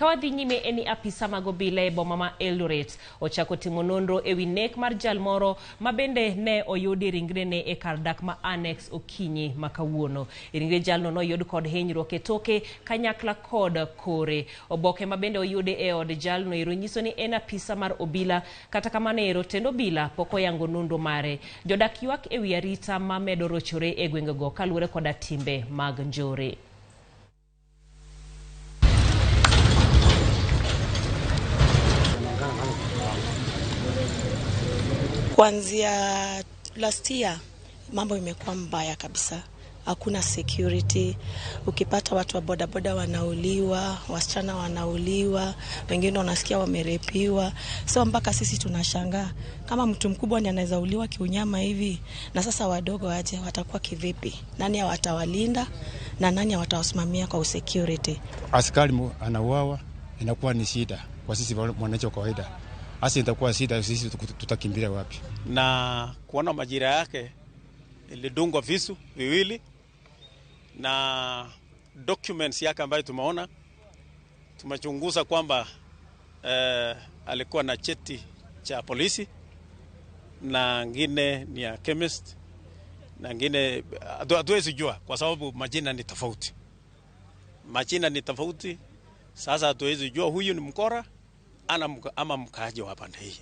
Kawadhi nyime eni apisa mag Obila e boma ma Eldoret ochako timo nonro ewi nek mar jal moro mabende ne oyudi ringre ne e kar dak ma Annex okinyi makawuono. Ringre jalno noyud kod hinyruok e toke kanyakla kod kore. Oboke mabende oyude e od jalno ero nyiso ni en apisa mar Obila, kata kamano ero tend Obila pok oyango nonro mare. Jodak ywak ewi arita ma medo rochore e gwengego kaluwore koda timbe mag njore. Kuanzia last year mambo imekuwa mbaya kabisa. Hakuna security. Ukipata watu wa bodaboda wanauliwa, wasichana wanauliwa, wengine unasikia wamerepiwa. So mpaka sisi tunashangaa kama mtu mkubwa ndiye anaweza uliwa kiunyama hivi, na sasa wadogo aje watakuwa kivipi? Nani watawalinda na nani watawasimamia kwa security? Askari anauawa, inakuwa ni shida kwa sisi wananchi wa kawaida. Hasa itakuwa shida, sisi tutakimbilia wapi? Na kuona majira yake ilidungwa visu viwili, na documents yake ambayo tumeona, tumechunguza kwamba alikuwa na cheti cha polisi, na ngine ni ya chemist, na ngine hatuwezi jua kwa sababu majina ni tofauti. Majina ni tofauti, sasa hatuwezi jua huyu ni mkora ama mkaaji wa pande hii.